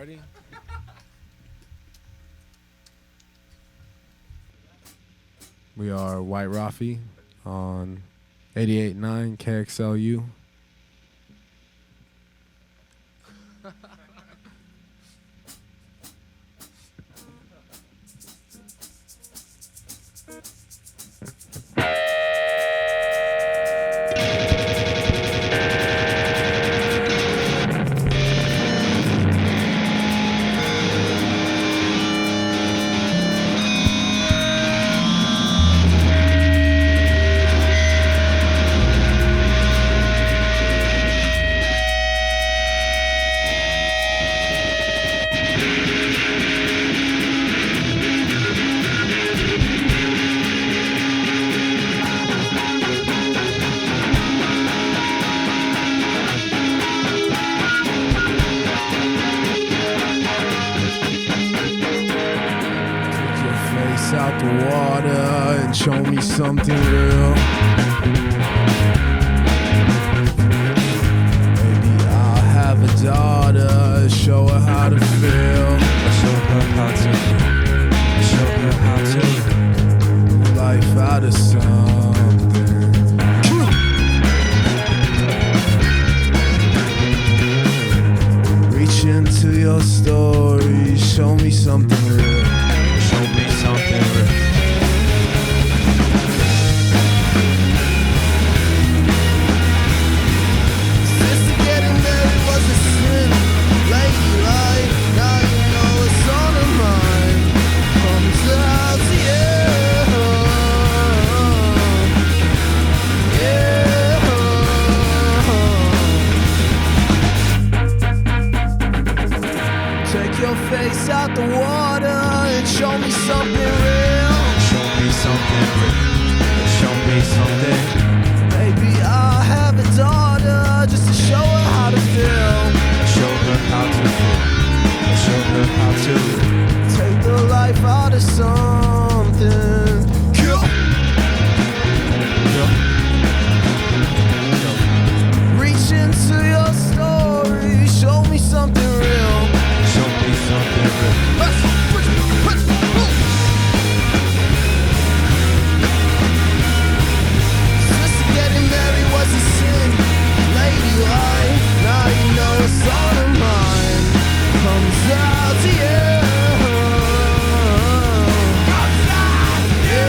Ready? We are White Rafi on 88.9 KXLU. Out the water and show me something real. Maybe I'll have a daughter, show her how to feel. Show her how to. Show her how to. Life out of something. Reach into your story, show me something real. Show me something real. Sister, getting married was a sin. Lady life, now you know it's on her mind. Comes out to you. Take your face out the water. Show me something real. Show me something real. Show me something. Maybe I'll have a daughter just to show her how to feel. Show her how to feel. Show her how to take the life out of something. Kill. Reach into your story. Show me something real. Show me something real. Now you know it's on her mind. Comes out to you. Comes out to you.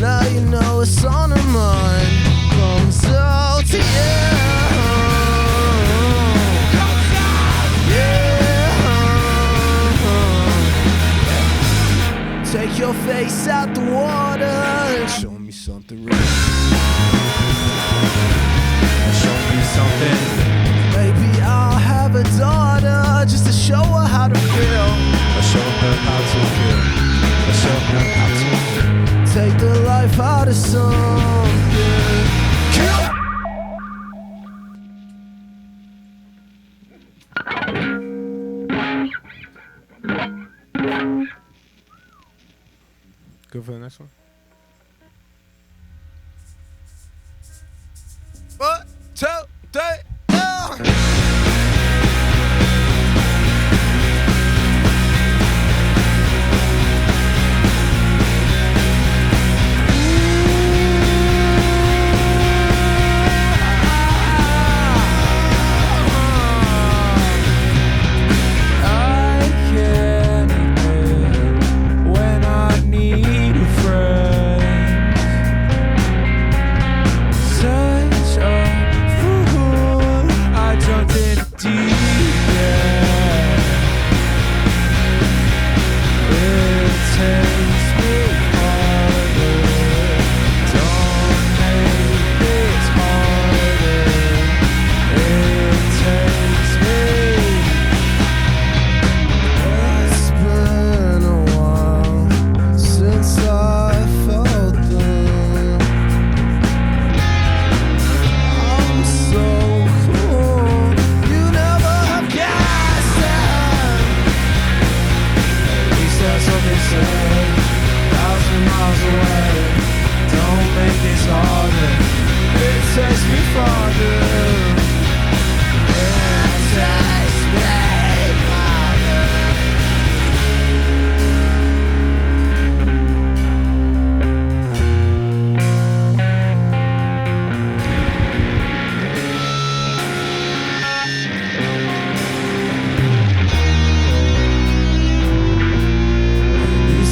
Now you know it's on her mind. Comes out to you. Comes out, yeah. Take your face out the water and show me something real. Show me something. Maybe I'll have a daughter just to show her how to feel. Show her how to feel. Show her how to feel. Take the life out of something. Kill. Good for the next one. 1, 2, 3, go. When I need a friend. make this harder. It takes me farther. It takes me farther.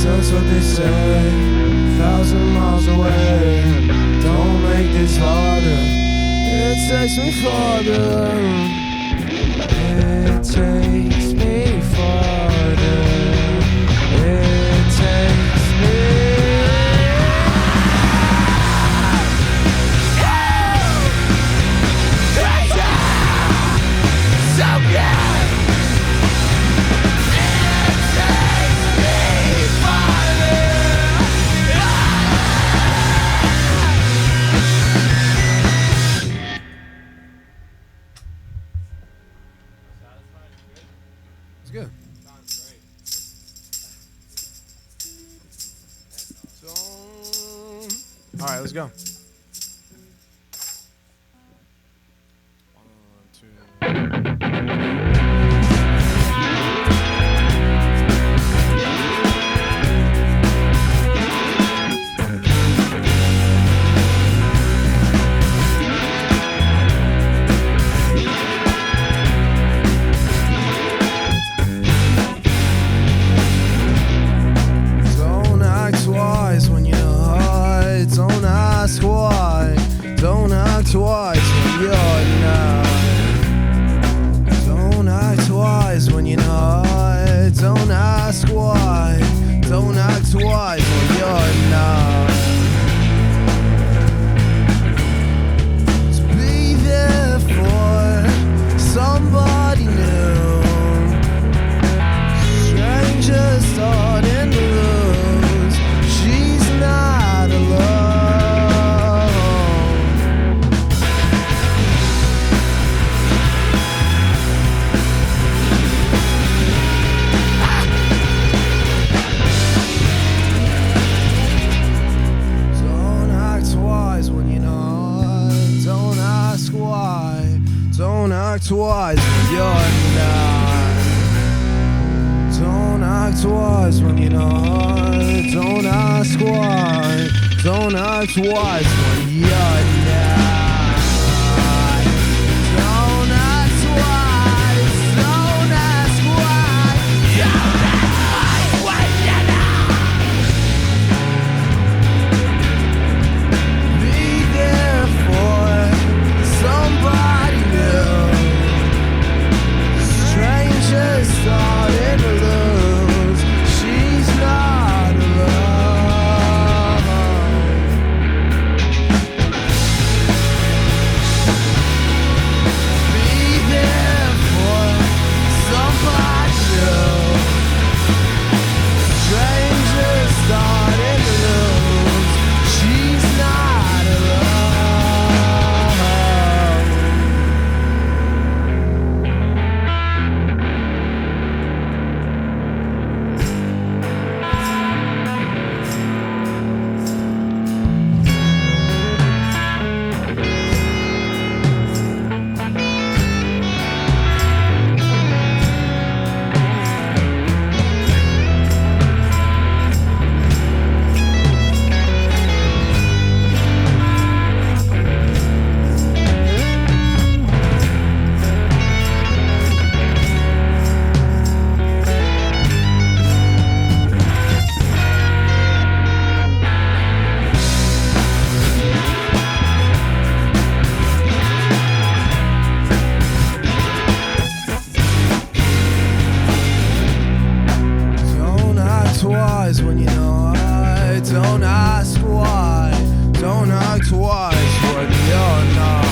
That's what they say, 1,000 miles away. Don't make this harder. It takes me farther. It takes me farther. It takes me. So good. It's good. Sounds great. All right, let's go. 1, 2. Don't act wise when you're high. Don't ask why. Don't act wise when you're not. Don't act wise when you're not. Don't ask why. Don't act wise when you're not. To be there for somebody new. Strangers starting to lose. She's not alone. Don't act wise when you're not. Don't ask why. Don't act wise when you're not. Don't act wise when you're not. Don't ask why. Don't act wise when you're not. Don't act wise. Don't ask why. Don't act wise when you're not. Be there for somebody new. Strangers starting to lose. She's not alone. Be there for somebody new. Strangers starting to lose. She's not alone. Don't act wise when you know I. Don't ask why. Don't act wise when you're not.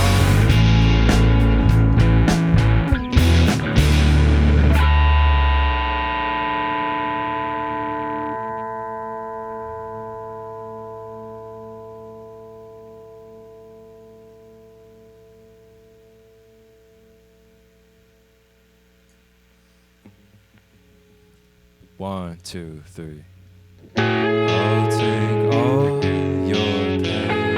One, 2, 3. I'll take all your pain.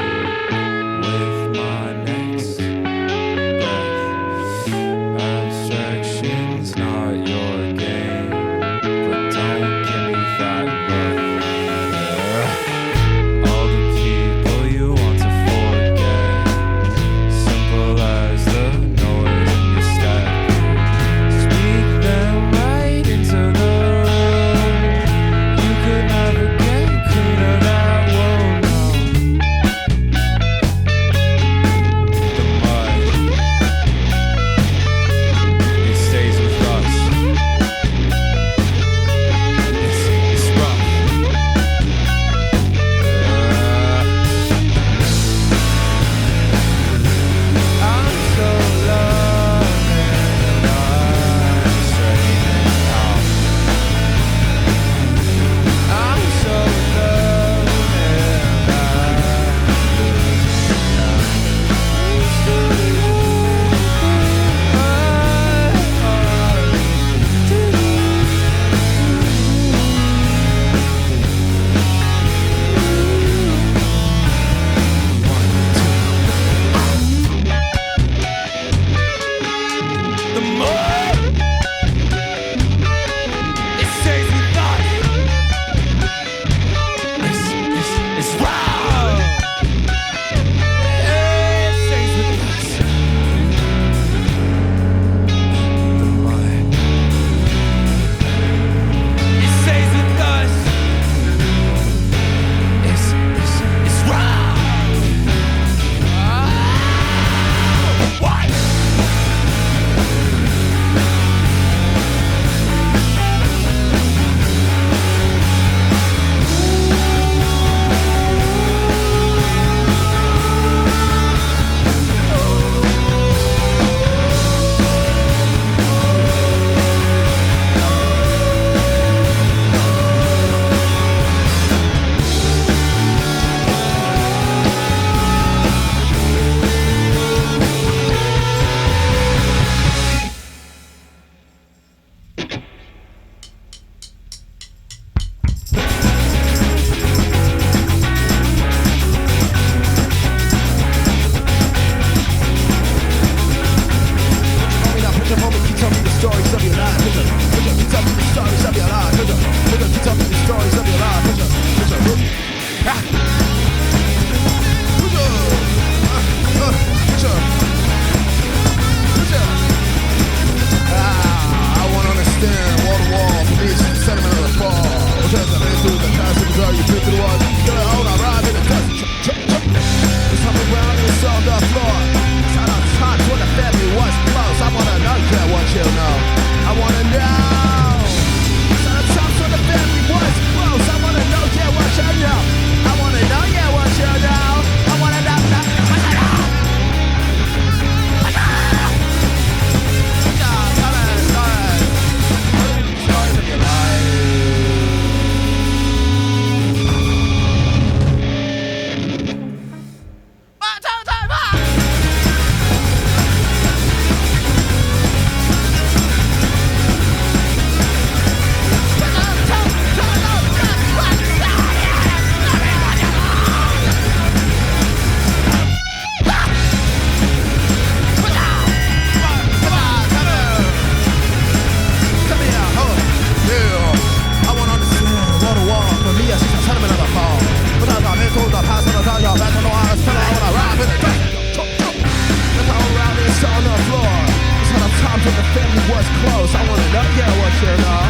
close. I wanna know, yeah, what you know.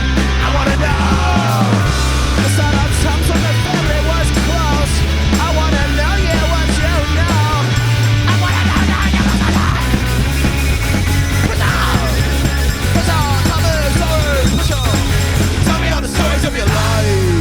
I wanna know. The start of times when the family was close. I wanna know, yeah, what you know. I wanna know, yeah, what you know. Push on, tell me the stories, push on. Tell me all the stories of your life.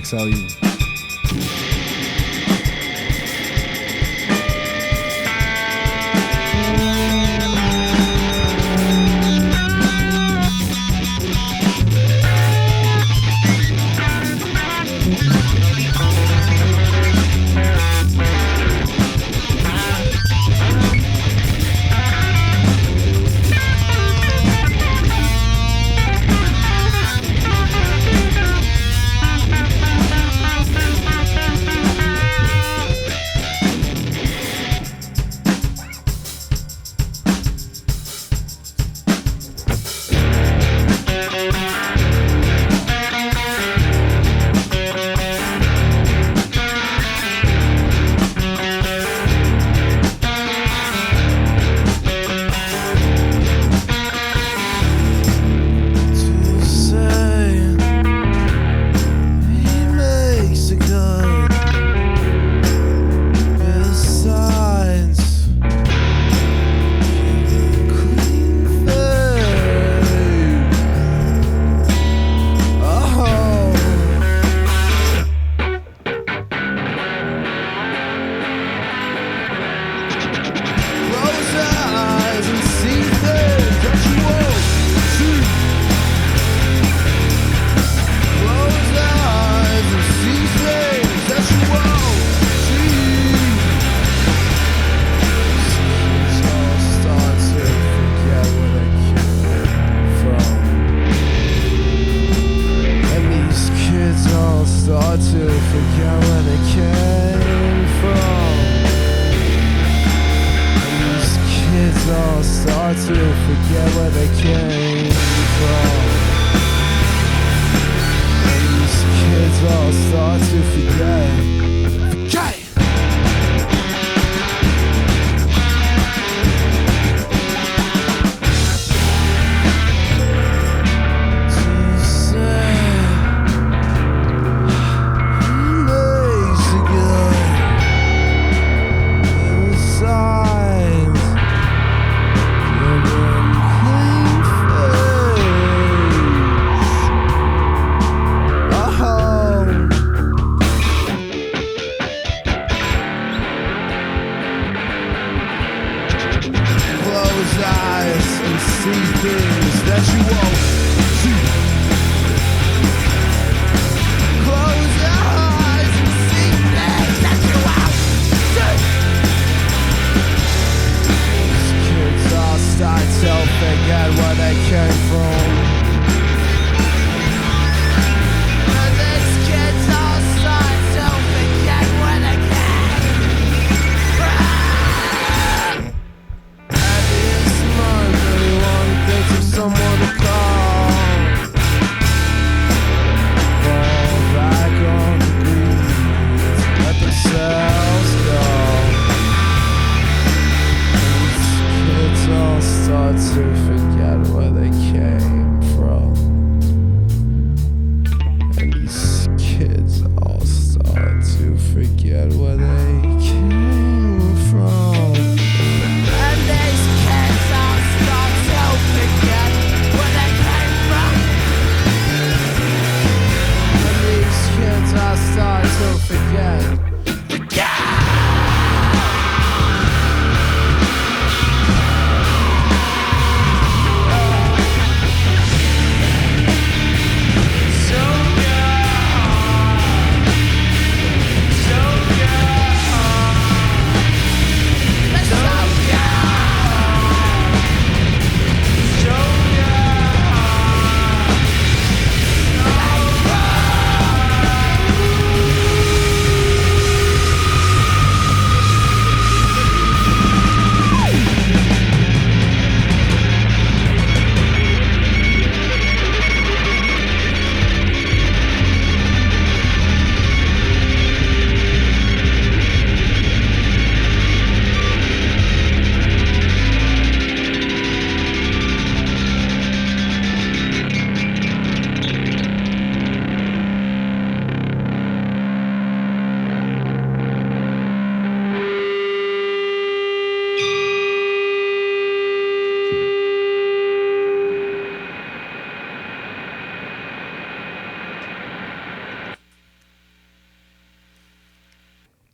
KXLU.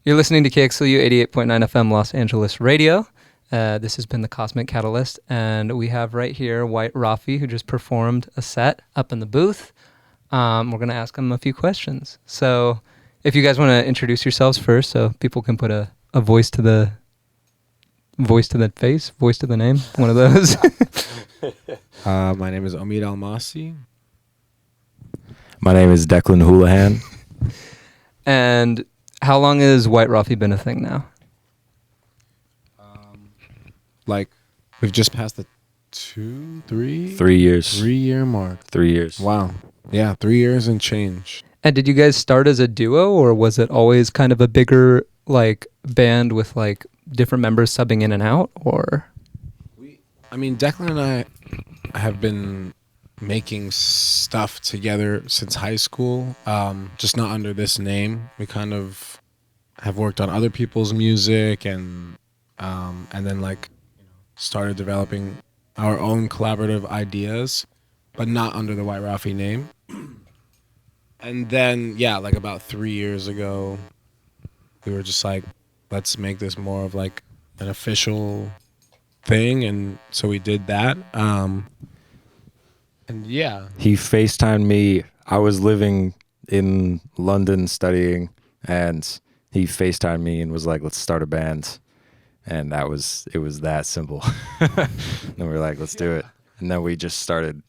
You're listening to KXLU 88.9 FM Los Angeles Radio. This has been the Cosmic Catalyst, and we have right here White Rafi, who just performed a set up in the booth. We're going to ask him a few questions. So if you guys want to introduce yourselves first, so people can put a voice to the face, voice to the name, one of those. My name is Omid Almasi. My name is Declan Houlihan. And how long has White Rafi been a thing now? Like, we've just passed the 3 years. 3 year mark. 3 years. Wow. Yeah, 3 years and change. And did you guys start as a duo, or was it always kind of a bigger like band with like different members subbing in and out? Or Declan and I have been making stuff together since high school, just not under this name. We kind of have worked on other people's music and then like started developing our own collaborative ideas, but not under the White Rafi name. And then, yeah, like about 3 years ago, we were just like, let's make this more of like an official thing. And so we did that. And yeah. He FaceTimed me. I was living in London studying, and he FaceTimed me and was like, let's start a band. And it was that simple. And we were like, let's do it. And then we just started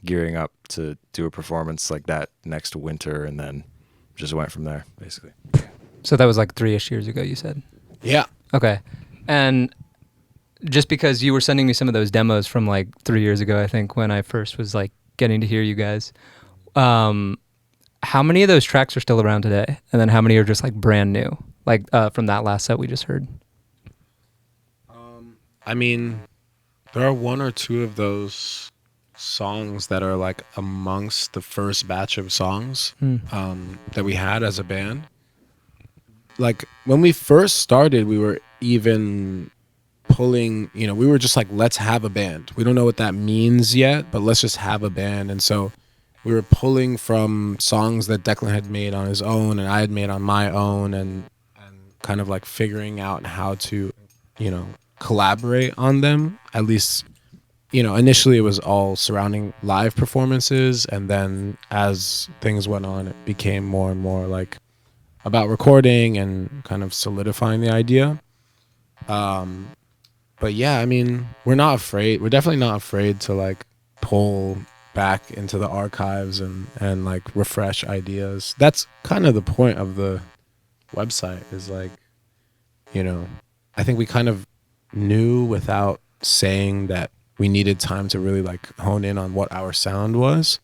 gearing up to do a performance like that next winter, and then just went from there, basically. so that was like 3-ish years ago, you said? Yeah. Okay. And just because you were sending me some of those demos from like 3 years ago, I think, when I first was like getting to hear you guys, how many of those tracks are still around today? And then how many are just like brand new, like from that last set we just heard? There are one or two of those songs that are like amongst the first batch of songs that we had as a band. Like when we first started, we were even pulling, we were just like, let's have a band. We don't know what that means yet, but let's just have a band. And so we were pulling from songs that Declan had made on his own and I had made on my own, and kind of like figuring out how to, collaborate on them. At least, initially it was all surrounding live performances, and then as things went on, it became more and more like about recording and kind of solidifying the idea. But yeah, we're not afraid. We're definitely not afraid to like pull back into the archives and like refresh ideas. That's kind of the point of the website, is like, I think we kind of knew without saying that we needed time to really like hone in on what our sound was.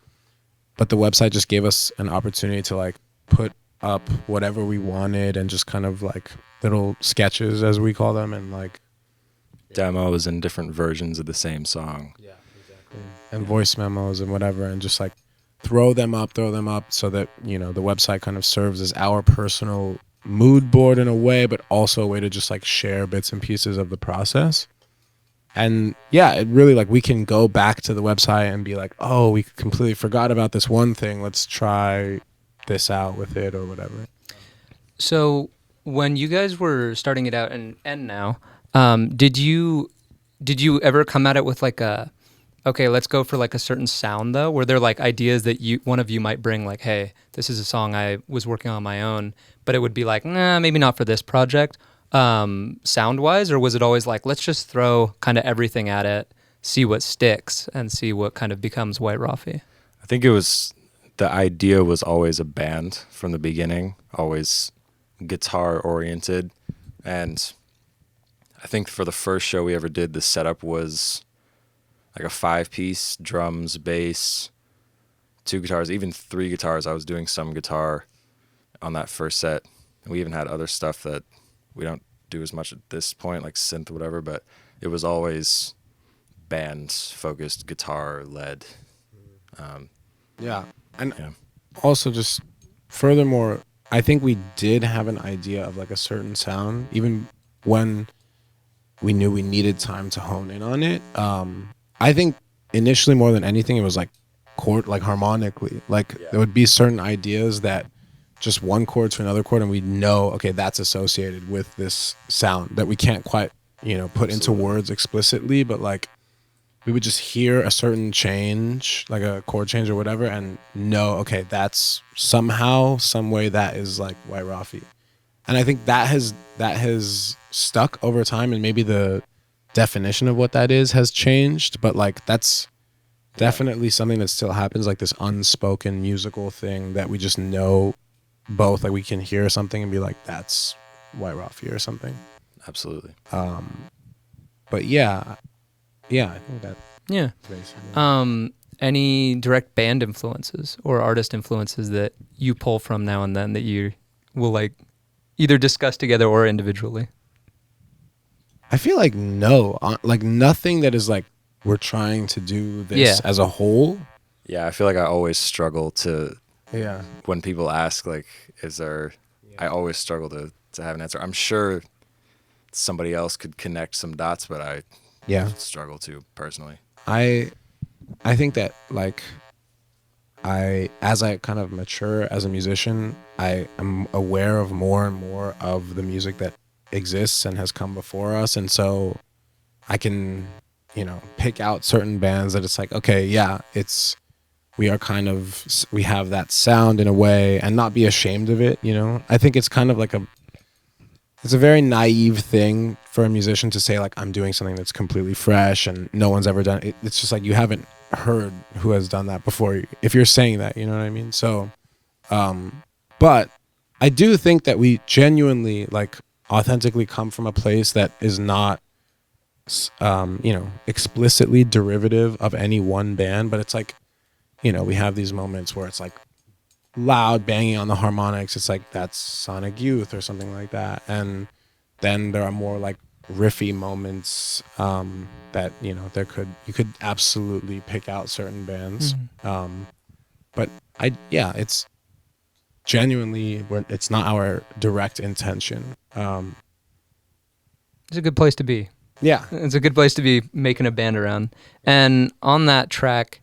But the website just gave us an opportunity to like put up whatever we wanted, and just kind of like little sketches, as we call them, and like Demos and different versions of the same song. Yeah, exactly. And voice memos and whatever, and just like throw them up so that, the website kind of serves as our personal mood board in a way, but also a way to just like share bits and pieces of the process. And yeah, it really, like, we can go back to the website and be like, oh, we completely forgot about this one thing. Let's try this out with it or whatever. So when you guys were starting it out and now, did you ever come at it with like okay, let's go for like a certain sound though? Were there like ideas that one of you might bring, like, hey, this is a song I was working on my own, but it would be like, nah, maybe not for this project, sound wise? Or was it always like, let's just throw kind of everything at it, see what sticks, and see what kind of becomes White Rafi? I think the idea was always a band from the beginning, always guitar oriented. And I think for the first show we ever did, the setup was like a 5-piece, drums, bass, 2 guitars, even 3 guitars. I was doing some guitar on that first set. And we even had other stuff that we don't do as much at this point, like synth or whatever, but it was always band focused, guitar led. Yeah. And also, just furthermore, I think we did have an idea of like a certain sound, even when we knew we needed time to hone in on it. I think initially, more than anything, it was like harmonically. Like there would be certain ideas that just one chord to another chord, and we know, okay, that's associated with this sound that we can't quite, put into words explicitly, but like we would just hear a certain change, like a chord change or whatever, and know, okay, that's somehow, some way that is like White Rafi. And I think that has stuck over time, and maybe the definition of what that is has changed, but like that's definitely something that still happens, like this unspoken musical thing that we just know both, like we can hear something and be like, that's White Rafi or something. Absolutely. But yeah, I think that Yeah. basically. Any direct band influences or artist influences that you pull from now and then that you will like either discuss together or individually? I feel like no, like nothing that is like we're trying to do this as a whole. Yeah, I feel like I always struggle to, Yeah. when people ask, like, is there, I always struggle to have an answer. I'm sure somebody else could connect some dots, but I struggle to personally. I think that like as I kind of mature as a musician, I am aware of more and more of the music that exists and has come before us, and so I can pick out certain bands that it's like, okay, yeah, we have that sound in a way, and not be ashamed of it. I think it's kind of like it's a very naive thing for a musician to say like, I'm doing something that's completely fresh and no one's ever done it. It's just like, you haven't heard who has done that before, if you're saying that, you know what I mean? So but I do think that we genuinely, like, authentically come from a place that is not explicitly derivative of any one band, but it's like, we have these moments where it's like loud banging on the harmonics. It's like, that's Sonic Youth or something like that. And then there are more like riffy moments that you could absolutely pick out certain bands. But it's genuinely, it's not our direct intention. It's a good place to be. Yeah. It's a good place to be making a band around. And on that track,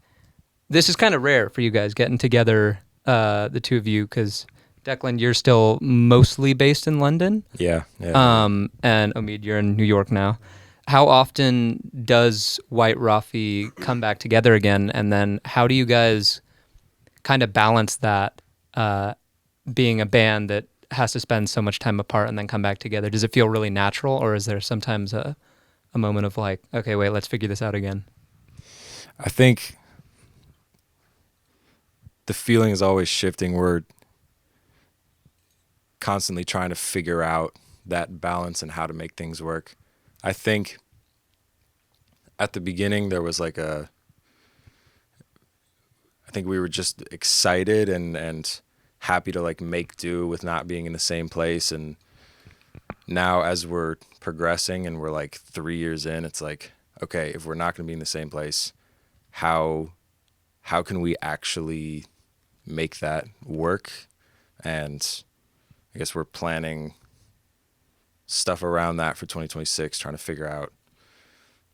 this is kind of rare for you guys getting together, the two of you, because Declan, you're still mostly based in London. Yeah. And Omid, you're in New York now. How often does White Rafi come back together again? And then how do you guys kind of balance that, being a band that has to spend so much time apart and then come back together? Does it feel really natural, or is there sometimes a moment of like, okay, wait, let's figure this out again? I think the feeling is always shifting. We're constantly trying to figure out that balance and how to make things work. I think at the beginning there was like I think we were just excited and happy to like make do with not being in the same place. And now as we're progressing and we're like 3 years in, it's like, okay, if we're not going to be in the same place, how can we actually make that work? And I guess we're planning stuff around that for 2026, trying to figure out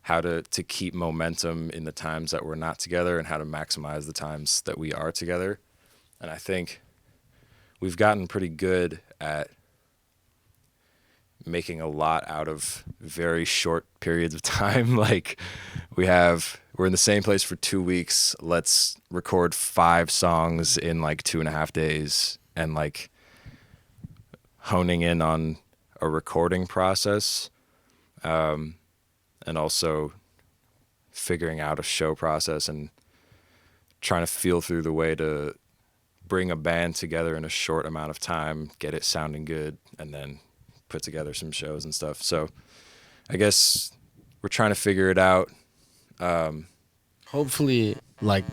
how to keep momentum in the times that we're not together and how to maximize the times that we are together. And I think we've gotten pretty good at making a lot out of very short periods of time. Like we're in the same place for 2 weeks. Let's record 5 songs in like 2.5 days, and like honing in on a recording process, and also figuring out a show process and trying to feel through the way to bring a band together in a short amount of time, get it sounding good, and then put together some shows and stuff. So I guess we're trying to figure it out. Hopefully, like,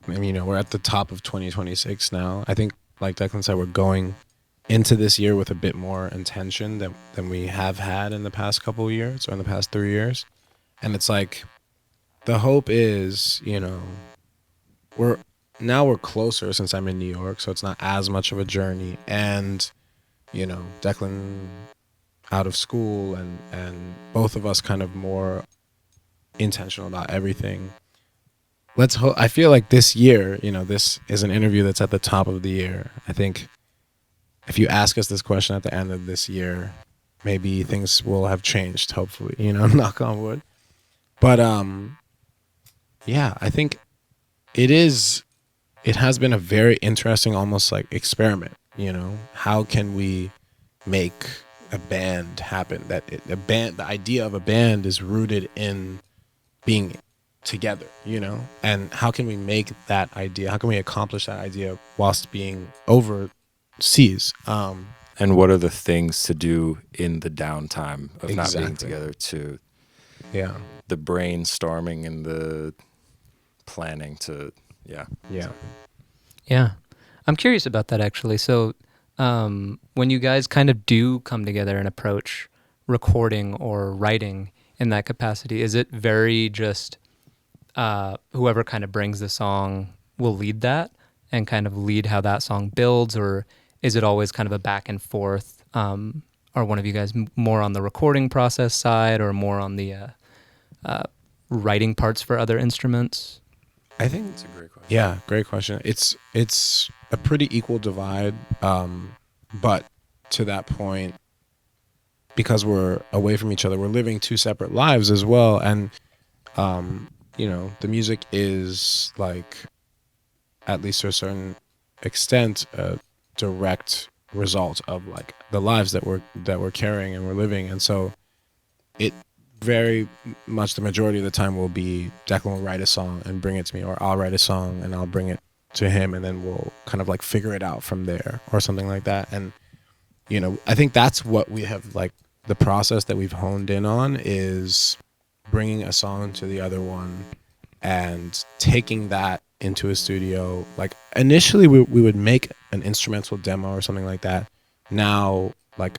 we're at the top of 2026 now. I think, like Declan said, we're going into this year with a bit more intention than we have had in the past couple of years, or in the past 3 years. And it's like, the hope is, we're closer since I'm in New York, so it's not as much of a journey. And, Declan out of school, and both of us kind of more intentional about everything. Let's hope. I feel like this year, this is an interview that's at the top of the year. I think if you ask us this question at the end of this year, maybe things will have changed, hopefully, knock on wood. But yeah, I think it has been a very interesting, almost like experiment. How can we make a band happen? The idea of a band is rooted in being together, and how can we make that idea? How can we accomplish that idea whilst being overseas? And what are the things to do in the downtime of not being Exactly. together, to Yeah, the brainstorming and the planning to, yeah. yeah. Yeah. I'm curious about that actually. So, when you guys kind of do come together and approach recording or writing in that capacity, is it very just whoever kind of brings the song will lead that and kind of lead how that song builds, or is it always kind of a back and forth? Are one of you guys more on the recording process side or more on the writing parts for other instruments? I think It's a great question. Yeah, great question. It's a pretty equal divide, but to that point, because we're away from each other, we're living two separate lives as well, and the music is like, at least to a certain extent, a direct result of like the lives that we're carrying and we're living, and so it very much the majority of the time will be Declan will write a song and bring it to me, or I'll write a song and I'll bring it to him, and then we'll kind of like figure it out from there or something like that. And I think that's what we have, like, the process that we've honed in on is bringing a song to the other one and taking that into a studio. Like initially we would make an instrumental demo or something like that. Now, like,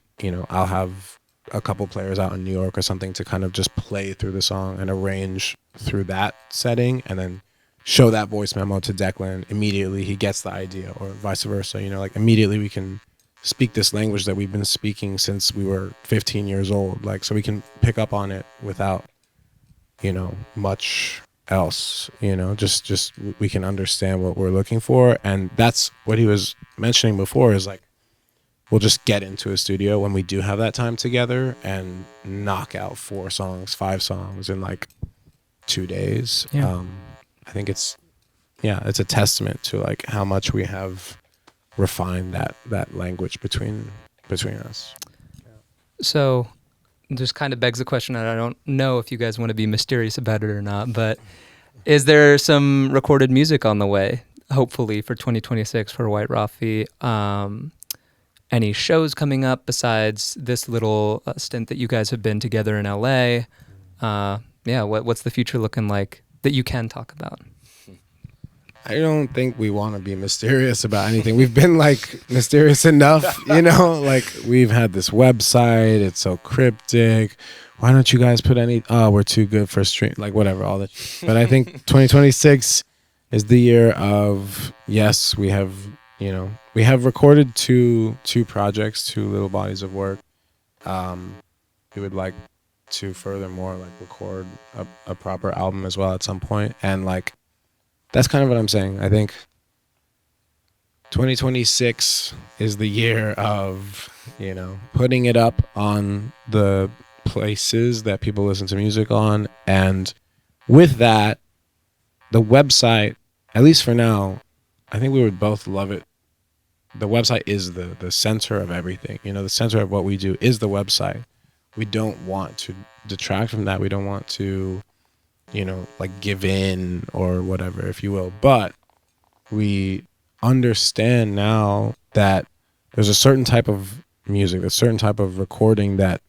I'll have a couple players out in New York or something to kind of just play through the song and arrange through that setting, and then show that voice memo to Declan. Immediately he gets the idea, or vice versa. Like immediately we can speak this language that we've been speaking since we were 15 years old. Like, so we can pick up on it without, much else, just we can understand what we're looking for. And that's what he was mentioning before, is like, we'll just get into a studio when we do have that time together and knock out 4 songs, 5 songs in like 2 days. Yeah. I think it's a testament to like how much we have refined that language between us. So this kind of begs the question, and I don't know if you guys want to be mysterious about it or not, but is there some recorded music on the way, hopefully for 2026 for White Rafi? Any shows coming up besides this little stint that you guys have been together in LA? What's the future looking like that you can talk about? I don't think we want to be mysterious about anything. We've been like mysterious enough, like we've had this website. It's so cryptic. Why don't you guys put any, we're too good for stream, like whatever, all that. But I think 2026 is the year of, yes, we have recorded two projects, 2 little bodies of work. We would like to furthermore like record a proper album as well at some point. And like, that's kind of what I'm saying. I think 2026 is the year of, putting it up on the places that people listen to music on. And with that, the website, at least for now, I think we would both love it. The website is the center of everything. The center of what we do is the website. We don't want to detract from that. We don't want to, like give in or whatever, if you will. But we understand now that there's a certain type of music, a certain type of recording that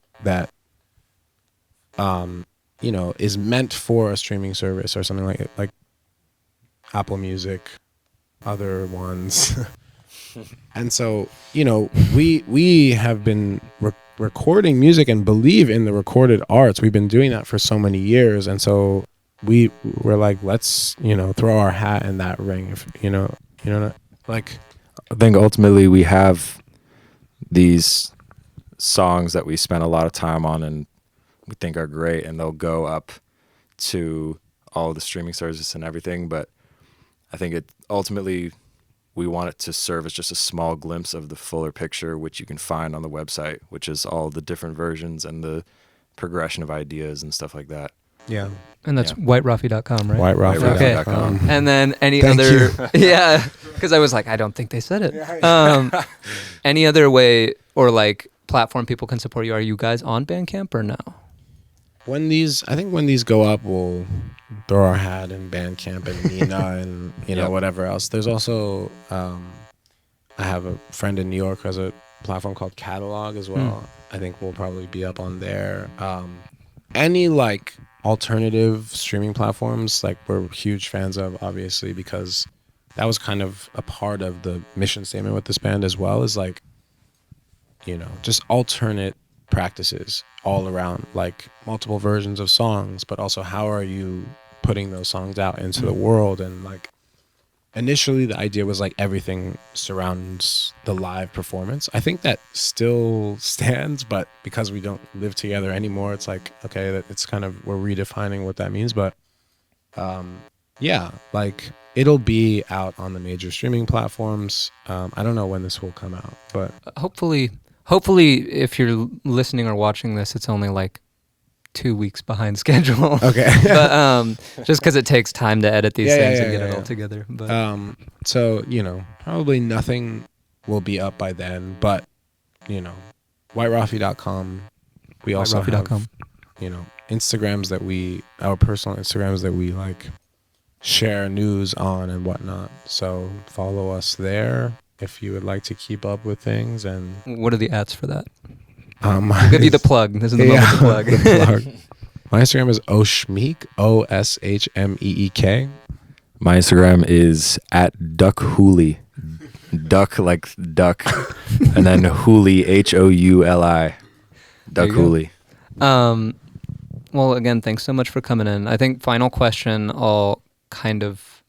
is meant for a streaming service or something like Apple Music, other ones. And so, we have been recording music and believe in the recorded arts. We've been doing that for so many years. And so we're like, let's, throw our hat in that ring. If, like, I think ultimately we have these songs that we spend a lot of time on and we think are great, and they'll go up to all the streaming services and everything. But I think it ultimately, we want it to serve as just a small glimpse of the fuller picture, which you can find on the website, which is all the different versions and the progression of ideas and stuff like that. Yeah. And that's whiterafi.com, right? WhiteRafi.com. Okay. And then any Thank other, you. yeah, because I was like, I don't think they said it. Any other way or like platform people can support you? Are you guys on Bandcamp or no? I think when these go up, we'll throw our hat in Bandcamp and Nina and Yep. whatever else. There's also I have a friend in New York who has a platform called Catalog as well. I think we'll probably be up on there. Any like alternative streaming platforms, like we're huge fans of, obviously, because that was kind of a part of the mission statement with this band as well, is like, just alternate practices all around, like multiple versions of songs, but also how are you putting those songs out into the world. And like initially the idea was like everything surrounds the live performance. I think that still stands, but because we don't live together anymore, it's like, okay, that it's kind of, we're redefining what that means. But yeah, like it'll be out on the major streaming platforms. I don't know when this will come out, but Hopefully, if you're listening or watching this, it's only like 2 weeks behind schedule. okay. But just because it takes time to edit these Yeah, things yeah, and get yeah, it all yeah. together. But So, probably nothing will be up by then, but, whiterafi.com. We also whiterafi.com. have, Instagrams our personal Instagrams that we like share news on and whatnot. So follow us there if you would like to keep up with things. And What are the ads for that? I'll Give you the plug. This is the moment to plug. My Instagram is Oshmeek, OSHMEEK. My Instagram is @duckhooli. Duck like duck, and then Hooli, HOULI. There you go. Duckhooli. Well, again, thanks so much for coming in. I think final question, I'll kind of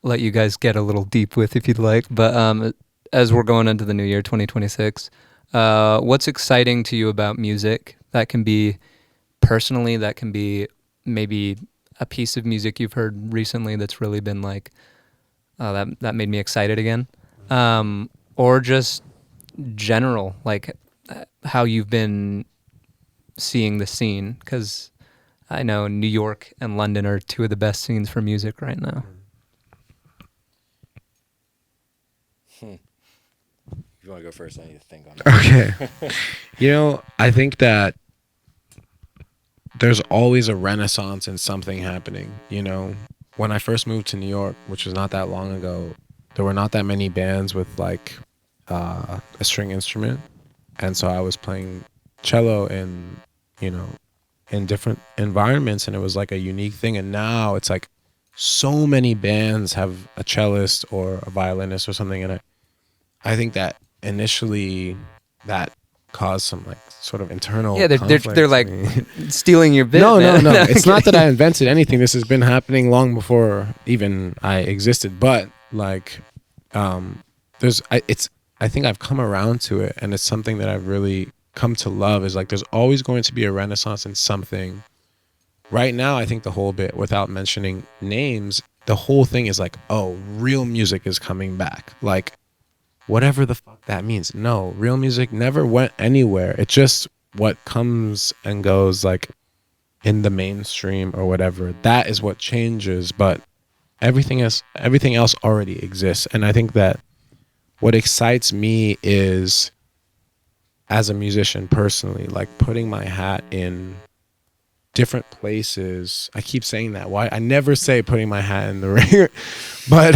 let you guys get a little deep with if you'd like. But as we're going into the new year, 2026, what's exciting to you about music? That can be personally, that can be maybe a piece of music you've heard recently that's really been like, that made me excited again. Or just general, like how you've been seeing the scene, because I know New York and London are two of the best scenes for music right now. If you want to go first, I need to think on that. Okay. I think that there's always a renaissance in something happening. When I first moved to New York, which was not that long ago, there were not that many bands with like a string instrument. And so I was playing cello in different environments, and it was like a unique thing. And now it's like so many bands have a cellist or a violinist or something. And I think that initially that caused some like sort of internal Yeah, they're conflict like to me. stealing your bit. No. man. It's not that I invented anything. This has been happening long before even I existed. But like, I think I've come around to it, and it's something that I've really come to love. Is like, there's always going to be a renaissance in something. Right now, I think the whole bit, without mentioning names, the whole thing is like, oh, real music is coming back. Like, whatever the fuck that means. No, real music never went anywhere. It's just what comes and goes like in the mainstream or whatever. That is what changes, but everything else already exists. And I think that what excites me is, as a musician personally, like putting my hat in different places. I keep saying that. Why? I never say putting my hat in the ring, but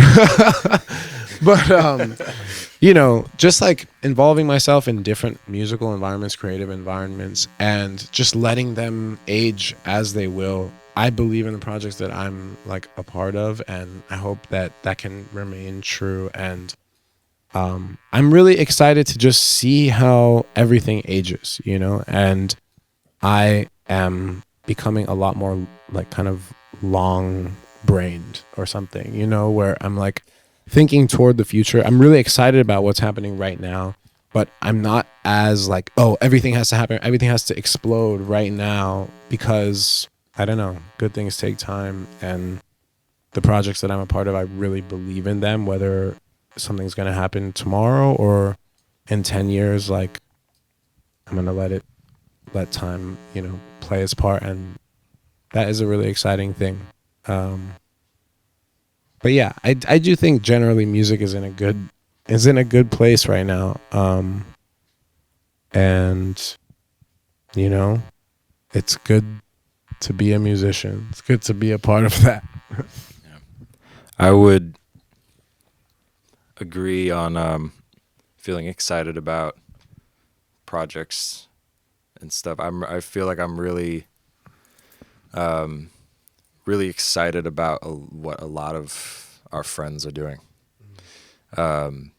just like involving myself in different musical environments, creative environments, and just letting them age as they will. I believe in the projects that I'm like a part of, and I hope that can remain true. And I'm really excited to just see how everything ages, and I am becoming a lot more like kind of long-brained or something, where I'm like thinking toward the future. I'm really excited about what's happening right now, but I'm not as like, oh, everything has to happen, everything has to explode right now, because I don't know, good things take time. And the projects that I'm a part of, I really believe in them, whether something's gonna happen tomorrow or in 10 years. Like, I'm gonna let time, play its part, and that is a really exciting thing. But yeah, I do think generally music is in a good place right now. And it's good to be a musician. It's good to be a part of that. I would agree on feeling excited about projects and stuff. I feel like I'm really really excited about what a lot of our friends are doing. And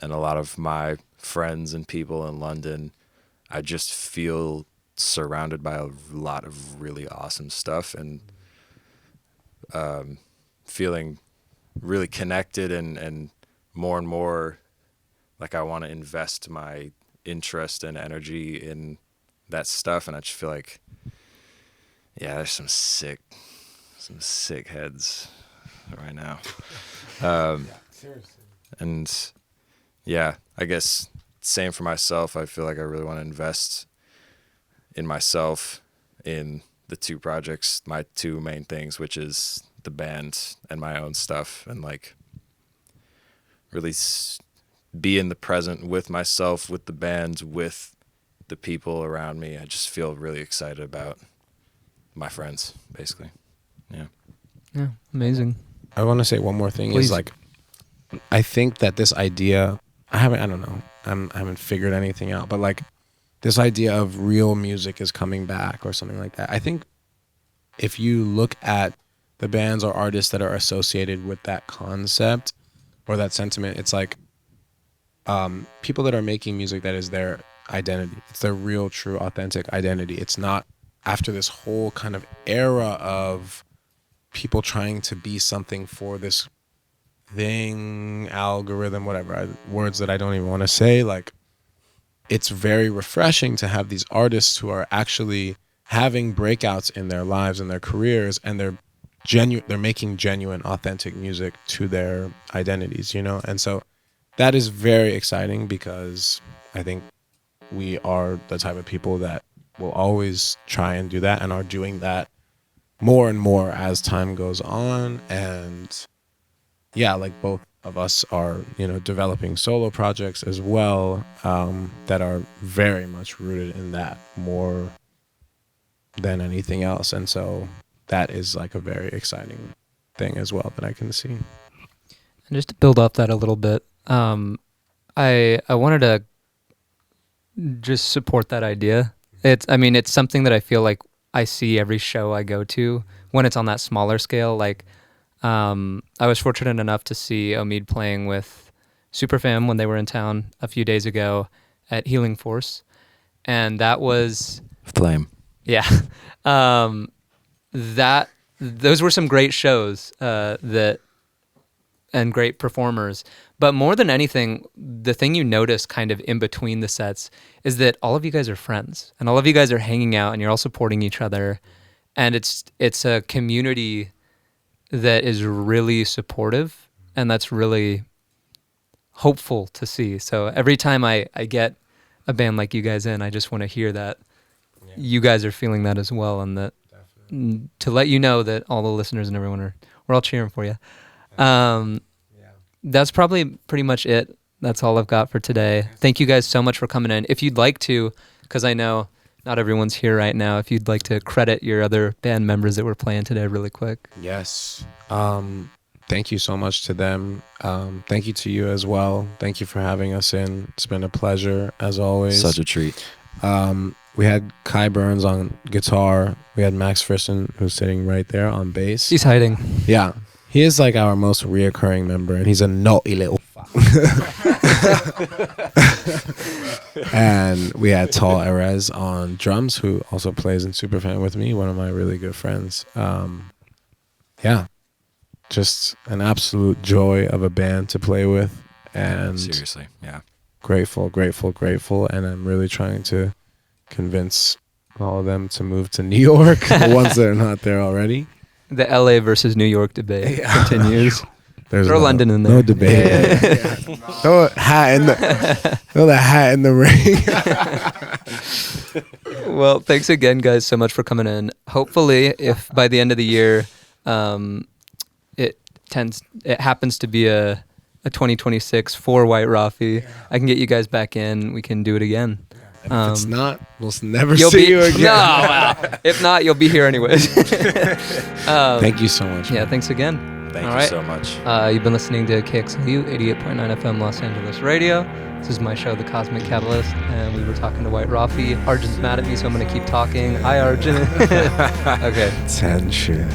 a lot of my friends and people in London, I just feel surrounded by a lot of really awesome stuff, and feeling really connected and more like I want to invest my interest and energy in that stuff. And I just feel like, yeah, there's some sick heads right now. Seriously. And yeah, I guess same for myself. I feel like I really want to invest in myself in the two projects, my two main things, which is the band and my own stuff, and like really be in the present with myself, with the band, with the people around me. I just feel really excited about my friends, basically. Yeah, amazing. I want to say one more thing. Please. Is like, I think that this idea, I haven't figured anything out, but like this idea of real music is coming back or something like that. I think if you look at the bands or artists that are associated with that concept or that sentiment, it's like people that are making music that is their identity. It's their real, true, authentic identity. It's not after this whole kind of era of people trying to be something for this thing, algorithm, whatever, words that I don't even want to say. Like, it's very refreshing to have these artists who are actually having breakouts in their lives and their careers, and they're making genuine, authentic music to their identities, and so that is very exciting, because I think we are the type of people that will always try and do that, and are doing that more and more as time goes on. And yeah, like both of us are, developing solo projects as well, that are very much rooted in that more than anything else. And so that is like a very exciting thing as well that I can see. And just to build off that a little bit, I wanted to just support that idea. It's something that I feel like I see every show I go to when it's on that smaller scale. Like, I was fortunate enough to see Omid playing with Superfam when they were in town a few days ago at Healing Force. And that was... Flame. Yeah. Those were some great shows, and great performers. But more than anything, the thing you notice kind of in between the sets is that all of you guys are friends, and all of you guys are hanging out, and you're all supporting each other. And it's a community that is really supportive, and that's really hopeful to see. So every time I get a band like you guys in, I just want to hear that you guys are feeling that as well, and that to let you know that all the listeners and everyone we're all cheering for you. That's probably pretty much it. That's all I've got for today. Thank you guys so much for coming in. If you'd like to, because I know not everyone's here right now, if you'd like to credit your other band members that were playing today really quick. Yes. Thank you so much to them. Thank you to you as well. Thank you for having us in. It's been a pleasure, as always. Such a treat. We had Kai Burns on guitar. We had Max Frisson, who's sitting right there, on bass. He's hiding. Yeah. He is like our most reoccurring member, and he's a naughty little fuck. And we had Tal Erez on drums, who also plays in Superfan with me, one of my really good friends. Yeah. Just an absolute joy of a band to play with. And seriously, yeah. Grateful. And I'm really trying to convince all of them to move to New York, the ones that are not there already. The LA versus New York debate continues. There's Throw London in there. No debate. Yeah. Throw a hat in the throw the hat in the ring. Well, thanks again, guys, so much for coming in. Hopefully, if by the end of the year, it happens to be a 2026 for White Rafi, I can get you guys back in. We can do it again. And if it's not, we'll never You'll see be, you again. No, well, if not, you'll be here anyways. Thank you so much. Yeah, thanks again. Thank All you right. so much. You've been listening to KXLU 88.9 FM Los Angeles Radio. This is my show, The Cosmic Catalyst, and we were talking to White Rafi. Arjun's mad at me, so I'm going to keep talking. Hi, Arjun. Okay. Tension.